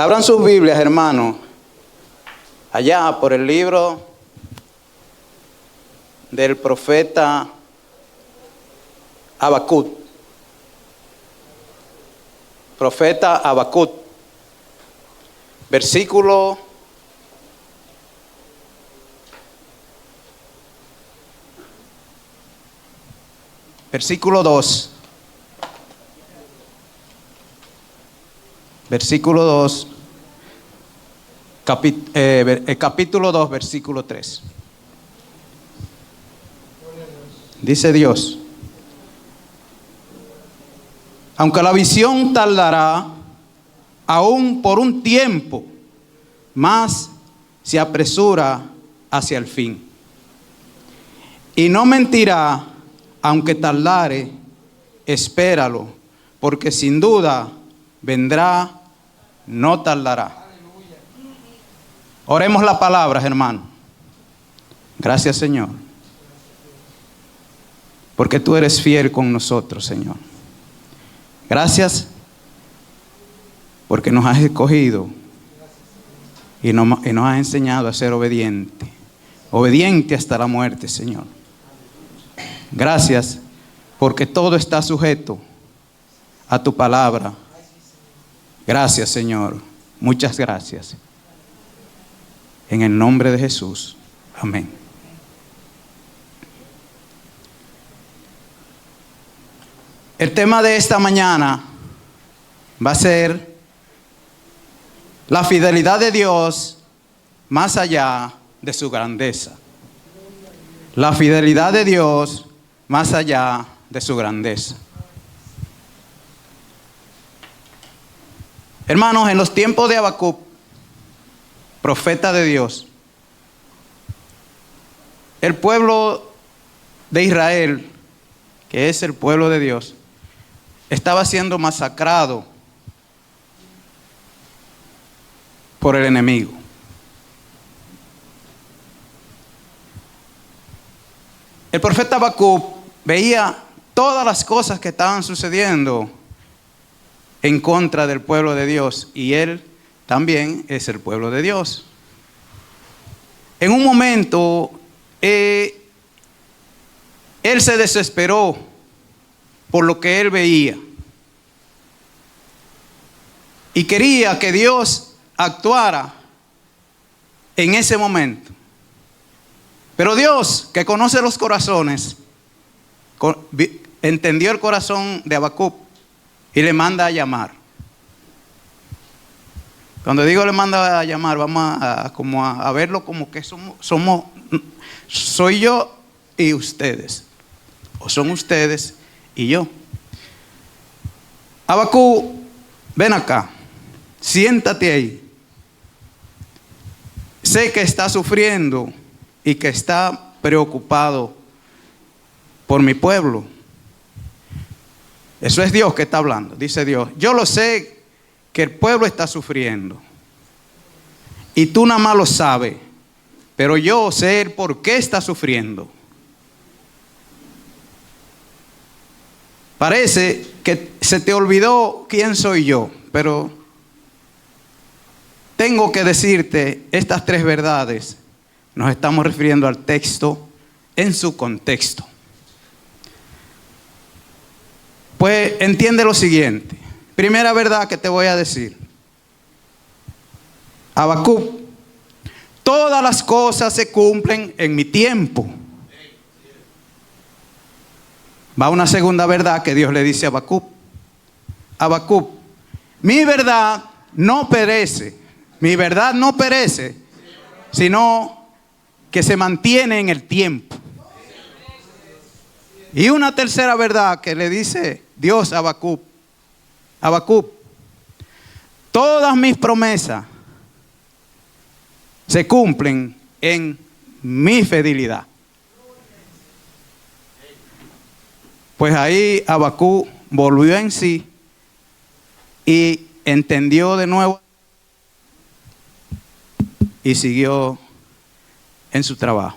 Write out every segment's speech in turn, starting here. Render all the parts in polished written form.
Abran sus Biblias, hermanos, allá por el libro del profeta Habacuc. Profeta Habacuc, versículo 2. Versículo 2, capítulo 2, versículo 3. Dice Dios: aunque la visión tardará aún por un tiempo, mas se apresura hacia el fin. Y no mentirá, aunque tardare, espéralo, porque sin duda vendrá, no tardará. Oremos la palabra, hermano. Gracias, Señor, porque tú eres fiel con nosotros, Señor. Gracias porque nos has escogido y nos has enseñado a ser obediente hasta la muerte, Señor. Gracias porque todo está sujeto a tu palabra. Gracias, Señor. Muchas gracias. En el nombre de Jesús. Amén. El tema de esta mañana va a ser la fidelidad de Dios más allá de su grandeza. La fidelidad de Dios más allá de su grandeza. Hermanos, en los tiempos de Habacuc, profeta de Dios, el pueblo de Israel, que es el pueblo de Dios, estaba siendo masacrado por el enemigo. El profeta Habacuc veía todas las cosas que estaban sucediendo en contra del pueblo de Dios, y él también es el pueblo de Dios. En un momento, él se desesperó por lo que él veía y quería que Dios actuara en ese momento. Pero Dios, que conoce los corazones, entendió el corazón de Habacuc y le manda a llamar. Cuando digo le manda a llamar, vamos a verlo como que soy yo y ustedes, o son ustedes y yo. Habacuc, ven acá, siéntate ahí. Sé que está sufriendo y que está preocupado por mi pueblo. Eso es Dios que está hablando. Dice Dios: yo lo sé que el pueblo está sufriendo y tú nada más lo sabes, pero yo sé el por qué está sufriendo. Parece que se te olvidó quién soy yo, pero tengo que decirte estas tres verdades. Nos estamos refiriendo al texto en su contexto. Pues entiende lo siguiente. Primera verdad que te voy a decir. Habacuc: todas las cosas se cumplen en mi tiempo. Va una segunda verdad que Dios le dice a Habacuc. Habacuc, mi verdad no perece. Mi verdad no perece, sino que se mantiene en el tiempo. Y una tercera verdad que le dice Dios a Habacuc: Habacuc, todas mis promesas se cumplen en mi fidelidad. Pues ahí Habacuc volvió en sí y entendió de nuevo y siguió en su trabajo.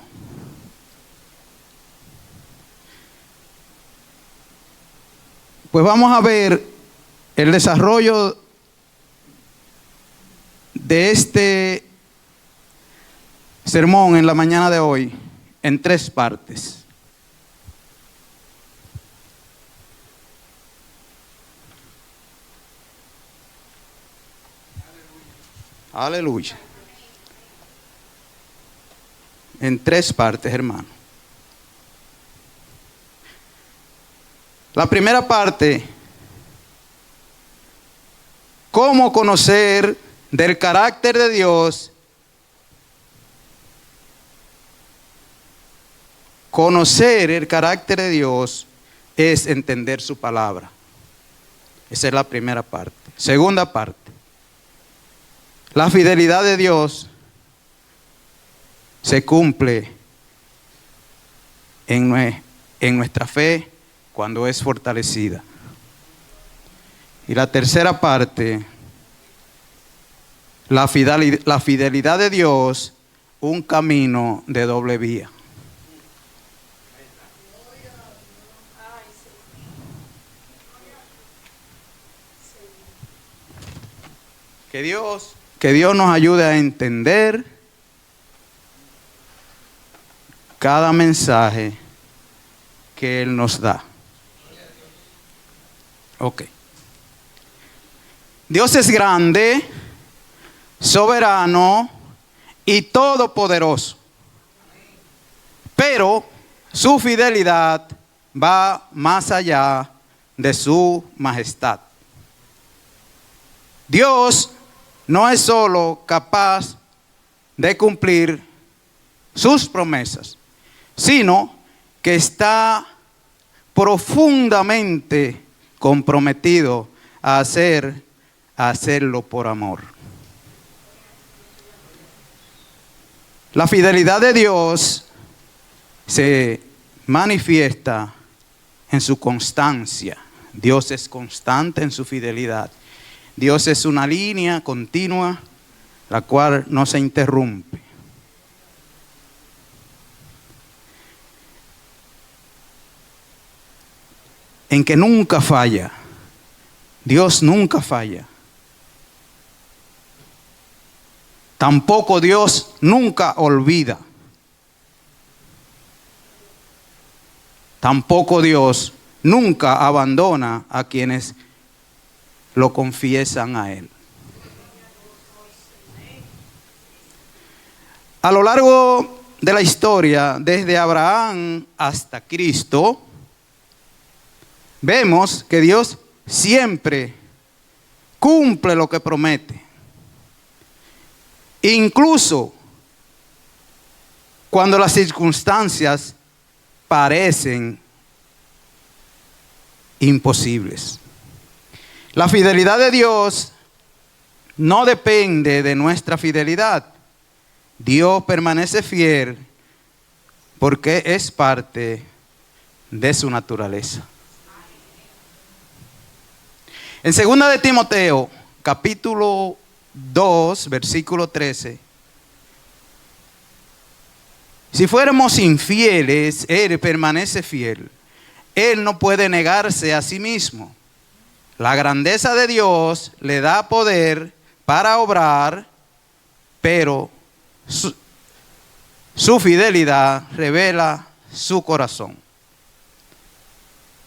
Pues vamos a ver el desarrollo de este sermón en la mañana de hoy en 3 partes. Aleluya. En 3 partes, hermano. La primera parte, cómo conocer del carácter de Dios. Conocer el carácter de Dios es entender su palabra. Esa es la primera parte. Segunda parte, la fidelidad de Dios se cumple en nuestra fe cuando es fortalecida. Y la tercera parte, la fidelidad de Dios, un camino de doble vía. Que Dios nos ayude a entender cada mensaje que Él nos da. Ok. Dios es grande, soberano y todopoderoso. Pero su fidelidad va más allá de su majestad. Dios no es solo capaz de cumplir sus promesas, sino que está profundamente comprometido a hacerlo por amor. La fidelidad de Dios se manifiesta en su constancia. Dios es constante en su fidelidad. Dios es una línea continua, la cual no se interrumpe. En que nunca falla. Dios nunca falla. Tampoco Dios nunca olvida. Tampoco Dios nunca abandona a quienes lo confiesan a Él. A lo largo de la historia, desde Abraham hasta Cristo, vemos que Dios siempre cumple lo que promete. Incluso cuando las circunstancias parecen imposibles. La fidelidad de Dios no depende de nuestra fidelidad. Dios permanece fiel porque es parte de su naturaleza. En 2 de Timoteo, capítulo 2, versículo 13. Si fuéramos infieles, Él permanece fiel. Él no puede negarse a sí mismo. La grandeza de Dios le da poder para obrar, pero su fidelidad revela su corazón,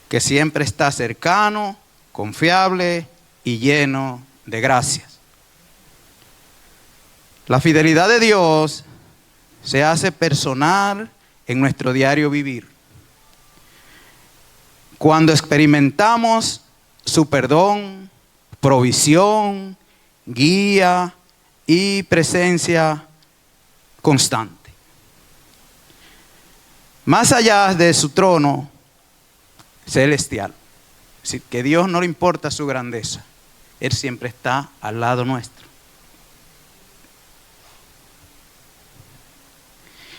que siempre está cercano, confiable y lleno de gracias. La fidelidad de Dios se hace personal en nuestro diario vivir. Cuando experimentamos su perdón, provisión, guía y presencia constante. Más allá de su trono celestial. Es decir, que a Dios no le importa su grandeza. Él siempre está al lado nuestro.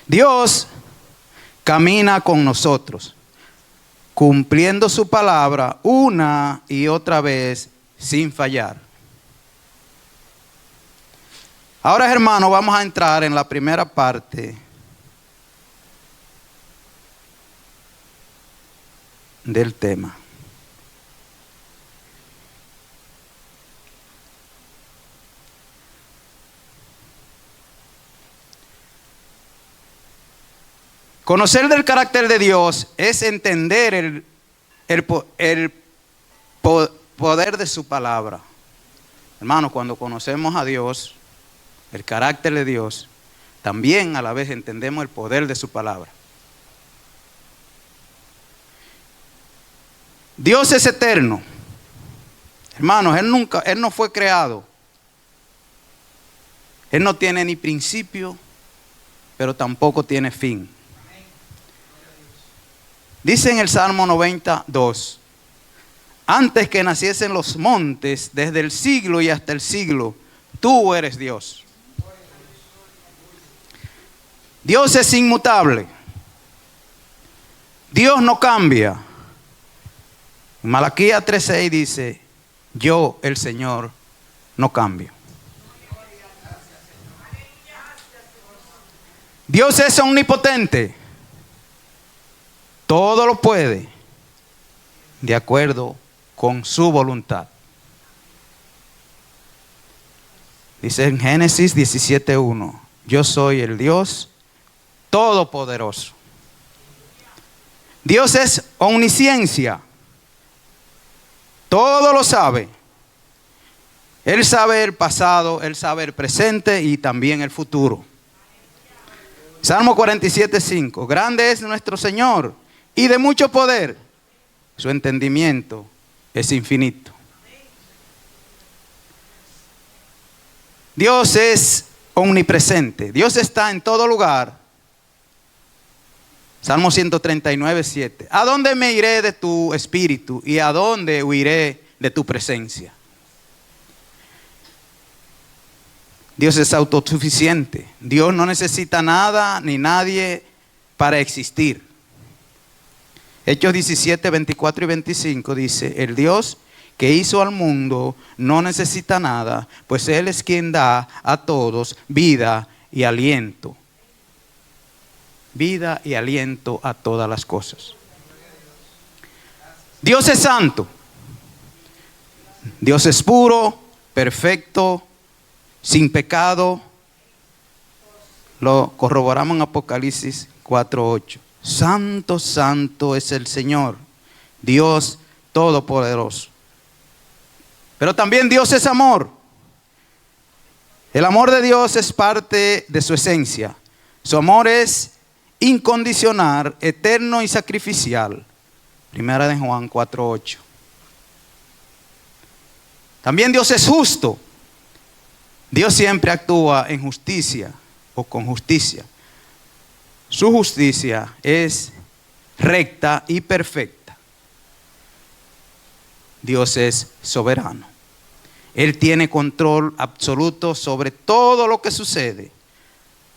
Dios camina con nosotros, cumpliendo su palabra una y otra vez sin fallar. Ahora, hermanos, vamos a entrar en la primera parte del tema. Conocer del carácter de Dios es entender el poder de su palabra. Hermanos, cuando conocemos a Dios, el carácter de Dios, también a la vez entendemos el poder de su palabra. Dios es eterno. Hermanos, Él no fue creado. Él no tiene ni principio, pero tampoco tiene fin. Dice en el Salmo 92, antes que naciesen los montes, desde el siglo y hasta el siglo, tú eres Dios. Dios es inmutable. Dios no cambia. En Malaquías 3:6 dice, yo, el Señor, no cambio. Dios es omnipotente. Todo lo puede, de acuerdo con su voluntad. Dice en Génesis 17:1, yo soy el Dios todopoderoso. Dios es omnisciencia. Todo lo sabe. Él sabe el pasado, Él sabe el presente y también el futuro. Salmo 47:5, grande es nuestro Señor y de mucho poder. Su entendimiento es infinito. Dios es omnipresente. Dios está en todo lugar. Salmo 139:7. ¿A dónde me iré de tu espíritu y a dónde huiré de tu presencia? Dios es autosuficiente. Dios no necesita nada ni nadie para existir. Hechos 17, 24 y 25 dice, el Dios que hizo al mundo no necesita nada, pues Él es quien da a todos vida y aliento. Vida y aliento a todas las cosas. Dios es santo. Dios es puro, perfecto, sin pecado. Lo corroboramos en Apocalipsis 4:8. Santo, santo es el Señor, Dios todopoderoso. Pero también Dios es amor. El amor de Dios es parte de su esencia. Su amor es incondicional, eterno y sacrificial. Primera de Juan 4:8. También Dios es justo. Dios siempre actúa en justicia o con justicia. Su justicia es recta y perfecta. Dios es soberano. Él tiene control absoluto sobre todo lo que sucede.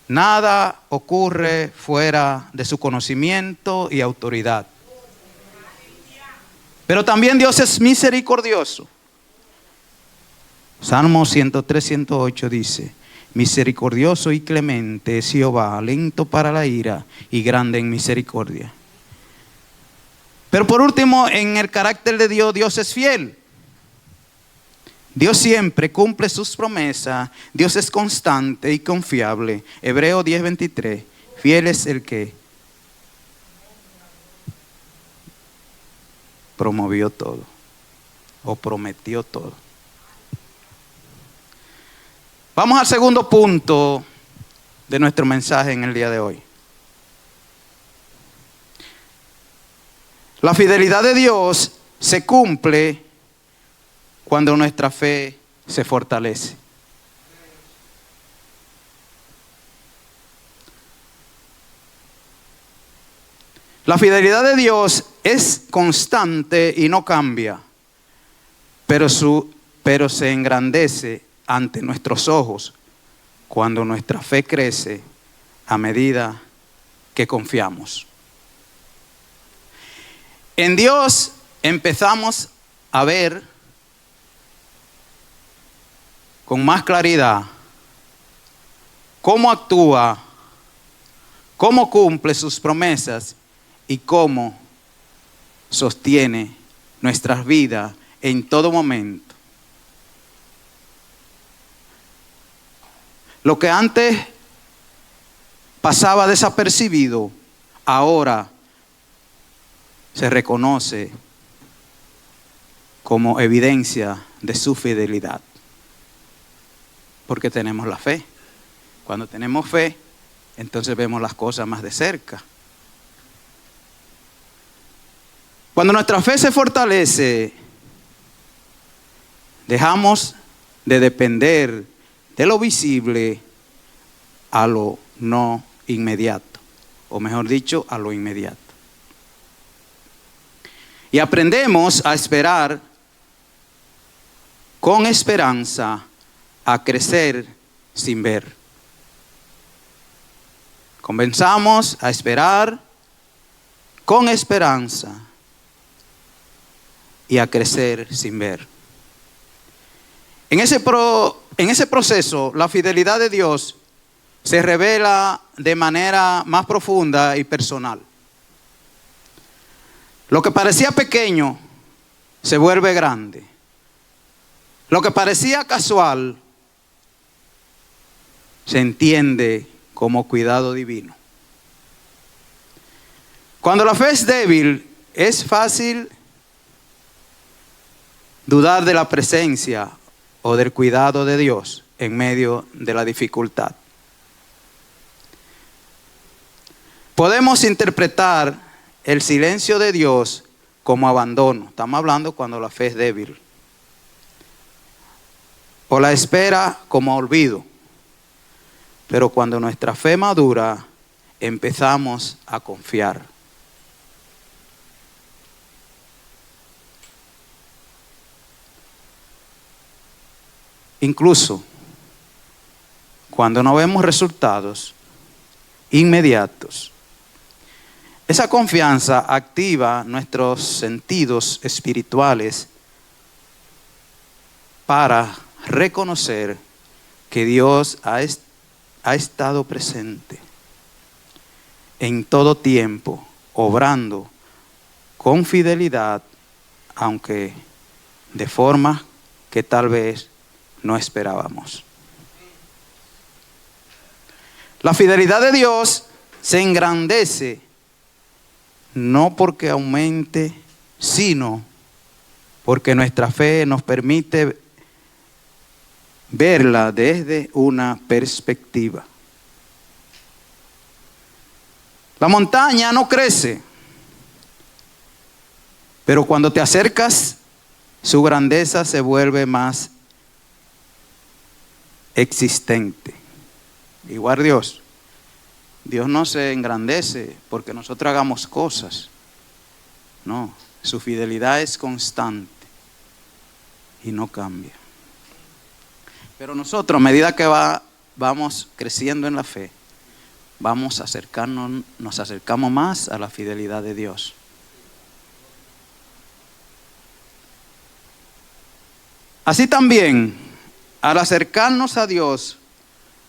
Nada ocurre fuera de su conocimiento y autoridad. Pero también Dios es misericordioso. Salmo 103, 108 dice, misericordioso y clemente es Jehová, lento para la ira y grande en misericordia. Pero por último, en el carácter de Dios, Dios es fiel. Dios siempre cumple sus promesas. Dios es constante y confiable. Hebreos 10:23. Fiel es el que promovió todo o prometió todo. Vamos al segundo punto de nuestro mensaje en el día de hoy. La fidelidad de Dios se cumple cuando nuestra fe se fortalece. La fidelidad de Dios es constante y no cambia, pero se engrandece ante nuestros ojos cuando nuestra fe crece a medida que confiamos. En Dios empezamos a ver con más claridad cómo actúa, cómo cumple sus promesas y cómo sostiene nuestras vidas en todo momento. Lo que antes pasaba desapercibido, ahora se reconoce como evidencia de su fidelidad. Porque tenemos la fe. Cuando tenemos fe, entonces vemos las cosas más de cerca. Cuando nuestra fe se fortalece, dejamos de depender de lo visible a lo no inmediato, o mejor dicho, a lo inmediato. Y aprendemos a esperar con esperanza, a crecer sin ver. Comenzamos a esperar con esperanza y a crecer sin ver. En ese proceso, la fidelidad de Dios se revela de manera más profunda y personal. Lo que parecía pequeño se vuelve grande. Lo que parecía casual se entiende como cuidado divino. Cuando la fe es débil, es fácil dudar de la presencia o del cuidado de Dios en medio de la dificultad. Podemos interpretar el silencio de Dios como abandono. Estamos hablando cuando la fe es débil. O la espera como olvido. Pero cuando nuestra fe madura, empezamos a confiar. Incluso cuando no vemos resultados inmediatos, esa confianza activa nuestros sentidos espirituales para reconocer que Dios ha estado presente en todo tiempo, obrando con fidelidad, aunque de forma que tal vez no esperábamos. La fidelidad de Dios se engrandece no porque aumente, sino porque nuestra fe nos permite verla desde una perspectiva. La montaña no crece, pero cuando te acercas, su grandeza se vuelve más existente. Igual Dios no se engrandece porque nosotros hagamos cosas. No, su fidelidad es constante y no cambia. Pero nosotros, a medida que vamos creciendo en la fe, nos acercamos más a la fidelidad de Dios. Así también, al acercarnos a Dios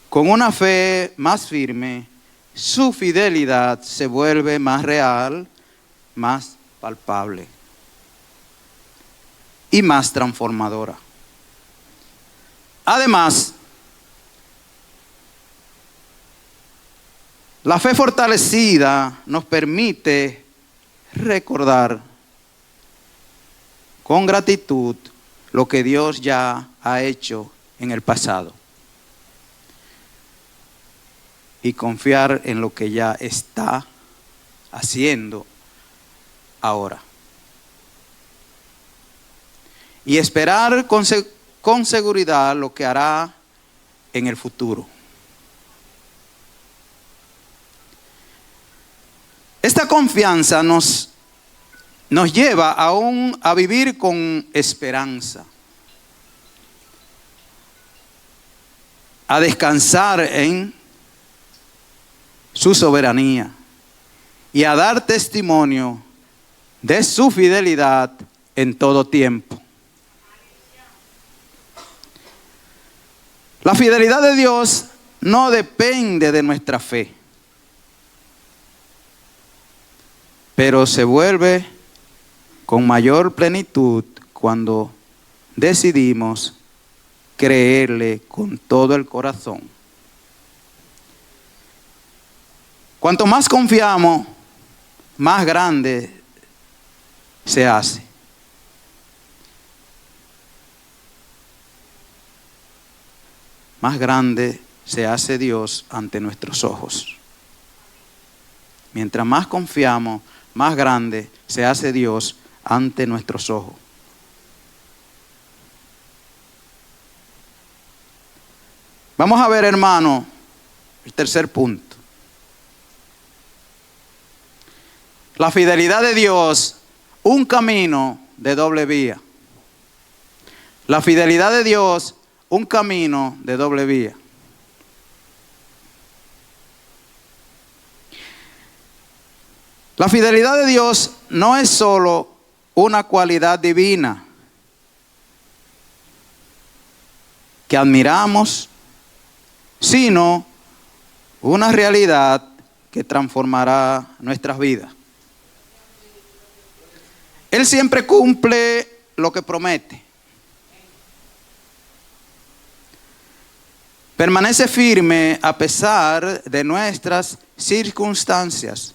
con una fe más firme, su fidelidad se vuelve más real, más palpable y más transformadora. Además, la fe fortalecida nos permite recordar con gratitud lo que Dios ya ha hecho en el pasado y confiar en lo que ya está haciendo ahora. Y esperar con seguridad lo que hará en el futuro. Esta confianza nos lleva aún a vivir con esperanza, a descansar en su soberanía y a dar testimonio de su fidelidad en todo tiempo. La fidelidad de Dios no depende de nuestra fe, pero se vuelve con mayor plenitud cuando decidimos creerle con todo el corazón. Cuanto más confiamos más grande se hace. Más grande se hace Dios ante nuestros ojos. Mientras más confiamos, más grande se hace Dios ante nuestros ojos. Vamos a ver, hermano, el tercer punto. La fidelidad de Dios, un camino de doble vía. La fidelidad de Dios, un camino de doble vía. La fidelidad de Dios no es solo una cualidad divina que admiramos, sino una realidad que transformará nuestras vidas. Él siempre cumple lo que promete. Permanece firme a pesar de nuestras circunstancias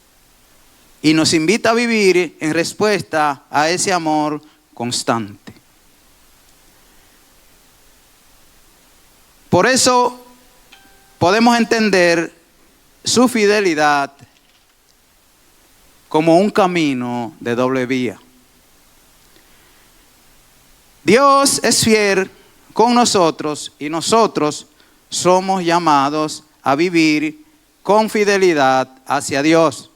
y nos invita a vivir en respuesta a ese amor constante. Por eso podemos entender su fidelidad como un camino de doble vía. Dios es fiel con nosotros y nosotros somos llamados a vivir con fidelidad hacia Dios.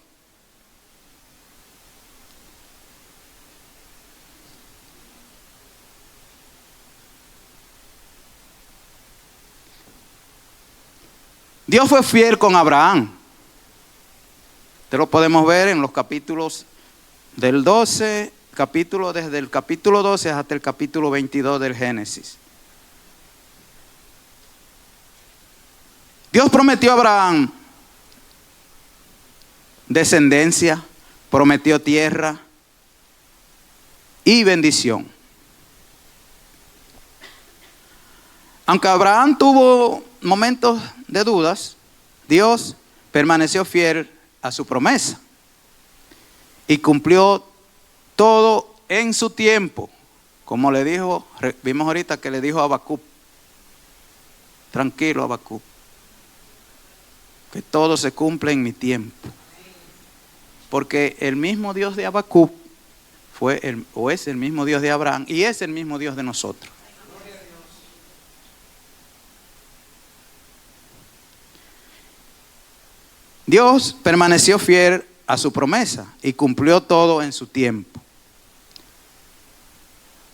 Dios fue fiel con Abraham. Esto lo podemos ver en los capítulos del 12, desde el capítulo 12 hasta el capítulo 22 del Génesis. Dios prometió a Abraham descendencia, prometió tierra y bendición. Aunque Abraham tuvo momentos de dudas, Dios permaneció fiel a su promesa y cumplió todo en su tiempo, como le dijo, vimos ahorita que le dijo a Habacuc: tranquilo, Habacuc, que todo se cumple en mi tiempo. Porque el mismo Dios de Habacuc es el mismo Dios de Abraham y es el mismo Dios de nosotros. Dios permaneció fiel a su promesa y cumplió todo en su tiempo.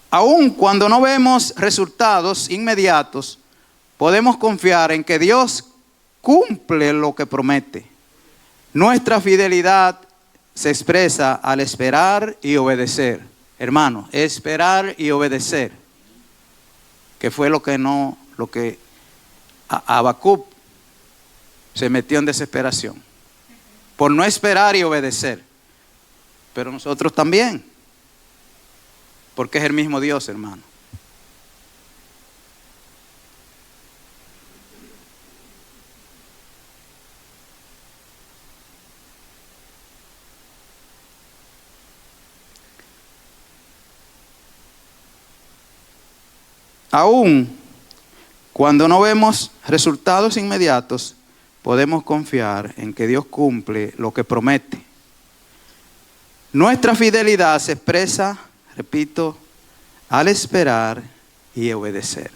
Aun cuando no vemos resultados inmediatos, podemos confiar en que Dios cumple lo que promete. Nuestra fidelidad se expresa al esperar y obedecer. Hermano, esperar y obedecer. Que fue lo que Habacuc se metió en desesperación. Por no esperar y obedecer. Pero nosotros también. Porque es el mismo Dios, hermano. Aún cuando no vemos resultados inmediatos, podemos confiar en que Dios cumple lo que promete. Nuestra fidelidad se expresa, repito, al esperar y obedecer.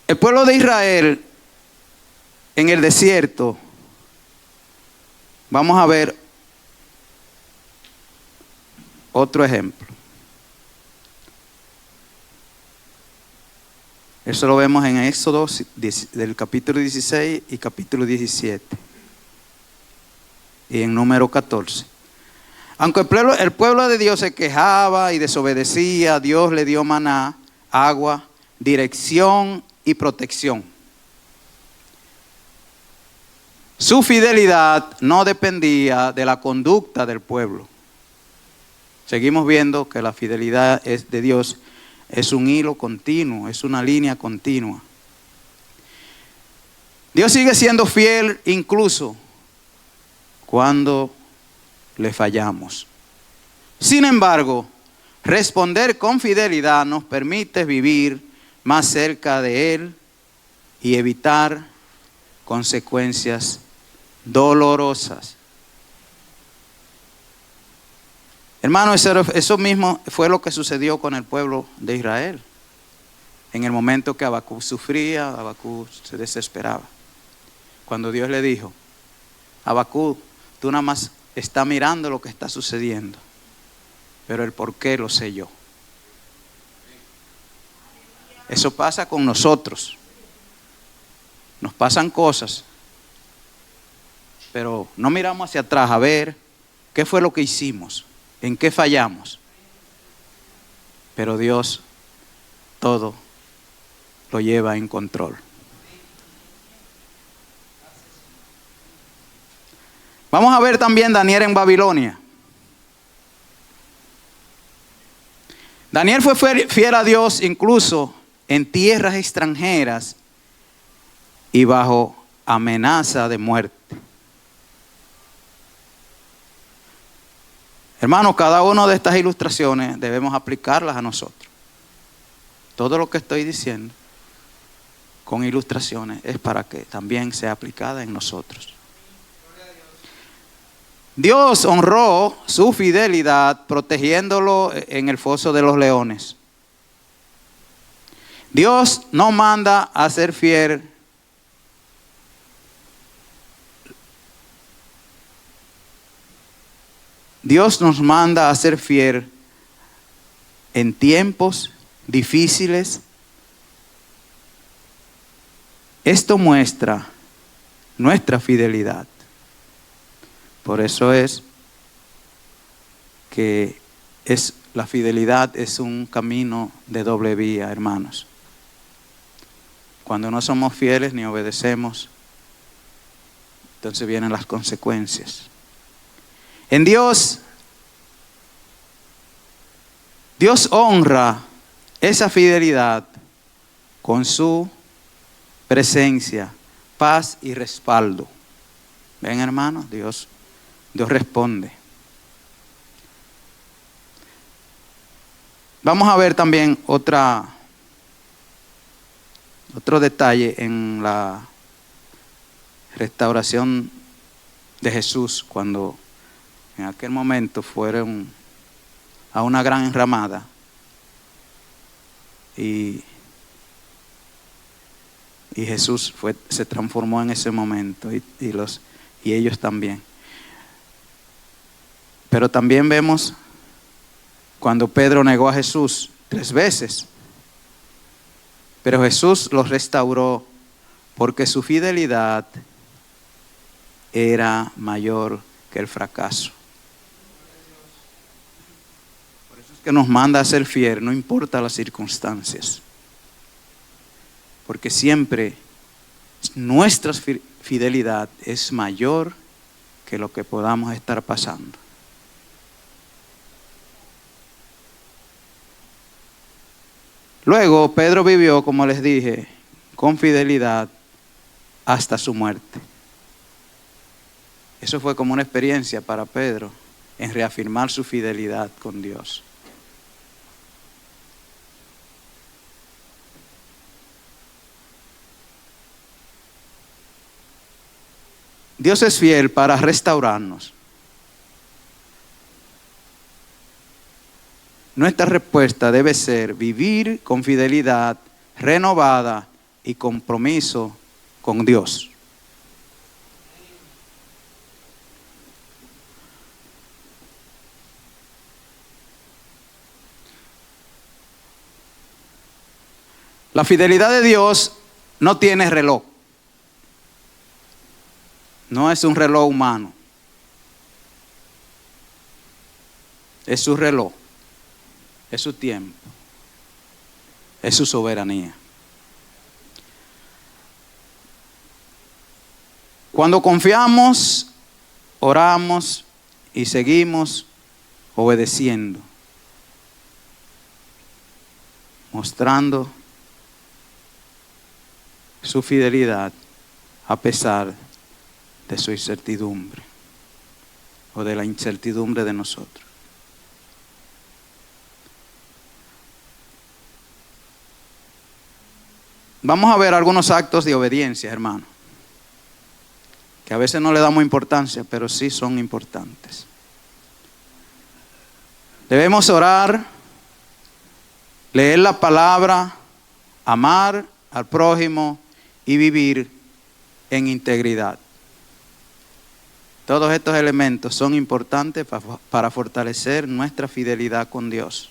El pueblo de Israel en el desierto, vamos a ver otro ejemplo. Eso lo vemos en Éxodo del capítulo 16 y capítulo 17. Y en número 14. Aunque el pueblo de Dios se quejaba y desobedecía, Dios le dio maná, agua, dirección y protección. Su fidelidad no dependía de la conducta del pueblo. Seguimos viendo que la fidelidad de Dios es un hilo continuo, es una línea continua. Dios sigue siendo fiel incluso cuando le fallamos. Sin embargo, responder con fidelidad nos permite vivir más cerca de Él y evitar consecuencias dolorosas. Hermano, eso mismo fue lo que sucedió con el pueblo de Israel. En el momento que Habacuc sufría, Habacuc se desesperaba. Cuando Dios le dijo: Habacuc, tú nada más estás mirando lo que está sucediendo, pero el por qué lo sé yo. Eso pasa con nosotros. Nos pasan cosas, pero no miramos hacia atrás a ver qué fue lo que hicimos, en qué fallamos. Pero Dios todo lo lleva en control. Vamos a ver también Daniel en Babilonia. Daniel fue fiel a Dios incluso en tierras extranjeras y bajo amenaza de muerte. Hermanos, cada una de estas ilustraciones debemos aplicarlas a nosotros. Todo lo que estoy diciendo con ilustraciones es para que también sea aplicada en nosotros. Dios honró su fidelidad protegiéndolo en el foso de los leones. Dios no manda a ser fiel Dios nos manda a ser fiel en tiempos difíciles. Esto muestra nuestra fidelidad. Por eso es que la fidelidad es un camino de doble vía, hermanos. Cuando no somos fieles ni obedecemos, entonces vienen las consecuencias. En Dios honra esa fidelidad con su presencia, paz y respaldo. ¿Ven, hermanos? Dios responde. Vamos a ver también otro detalle en la restauración de Jesús, cuando en aquel momento fueron a una gran enramada y Jesús se transformó en ese momento y ellos también. Pero también vemos cuando Pedro negó a Jesús 3 veces. Pero Jesús los restauró porque su fidelidad era mayor que el fracaso. Por eso es que nos manda a ser fiel, no importa las circunstancias. Porque siempre nuestra fidelidad es mayor que lo que podamos estar pasando. Luego Pedro vivió, como les dije, con fidelidad hasta su muerte. Eso fue como una experiencia para Pedro en reafirmar su fidelidad con Dios. Dios es fiel para restaurarnos. Nuestra respuesta debe ser vivir con fidelidad renovada y compromiso con Dios. La fidelidad de Dios no tiene reloj. No es un reloj humano. Es su reloj. Es su tiempo. Es su soberanía. Cuando confiamos, oramos y seguimos obedeciendo, mostrando su fidelidad a pesar de su incertidumbre. o de la incertidumbre de nosotros. Vamos a ver algunos actos de obediencia, hermano, que a veces no le damos importancia, pero sí son importantes. Debemos orar, leer la palabra, amar al prójimo y vivir en integridad. Todos estos elementos son importantes para fortalecer nuestra fidelidad con Dios.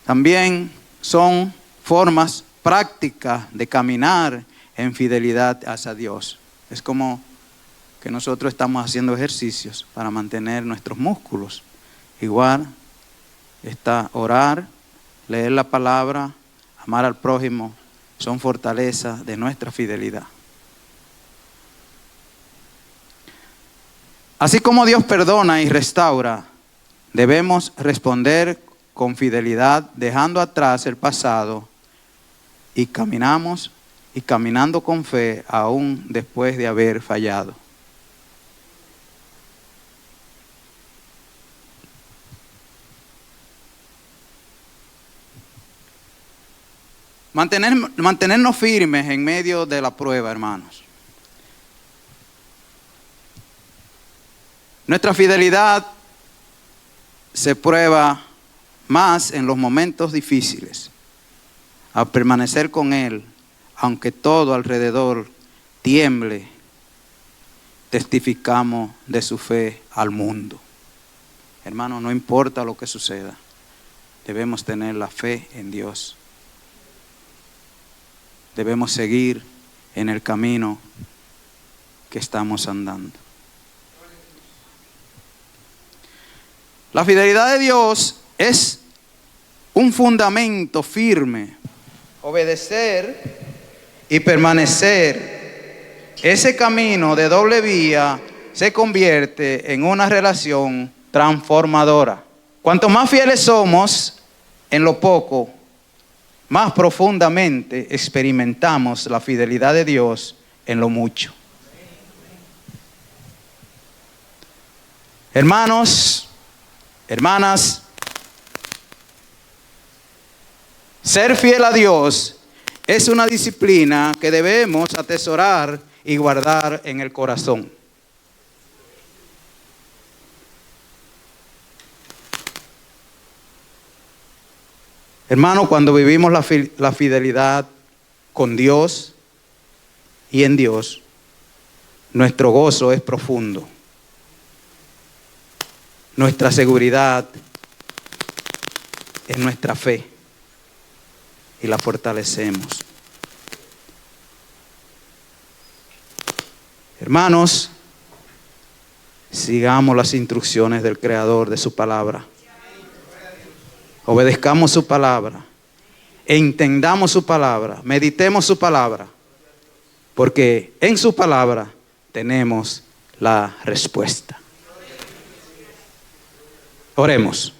También son formas prácticas de caminar en fidelidad hacia Dios. Es como que nosotros estamos haciendo ejercicios para mantener nuestros músculos. Igual está orar, leer la palabra, amar al prójimo, son fortalezas de nuestra fidelidad. Así como Dios perdona y restaura, debemos responder con fidelidad, dejando atrás el pasado y caminando con fe aún después de haber fallado. Mantenernos firmes en medio de la prueba, hermanos. Nuestra fidelidad se prueba más en los momentos difíciles. Al permanecer con Él, aunque todo alrededor tiemble, testificamos de su fe al mundo. Hermano, no importa lo que suceda, debemos tener la fe en Dios. Debemos seguir en el camino que estamos andando. La fidelidad de Dios es un fundamento firme. Obedecer y permanecer. Ese camino de doble vía se convierte en una relación transformadora. Cuanto más fieles somos en lo poco, más profundamente experimentamos la fidelidad de Dios en lo mucho. Hermanos, hermanas, ser fiel a Dios es una disciplina que debemos atesorar y guardar en el corazón. Hermano, cuando vivimos la fidelidad con Dios y en Dios, nuestro gozo es profundo. Nuestra seguridad es nuestra fe y la fortalecemos. Hermanos, sigamos las instrucciones del Creador de su palabra. Obedezcamos su palabra, entendamos su palabra, meditemos su palabra, porque en su palabra tenemos la respuesta. Oremos.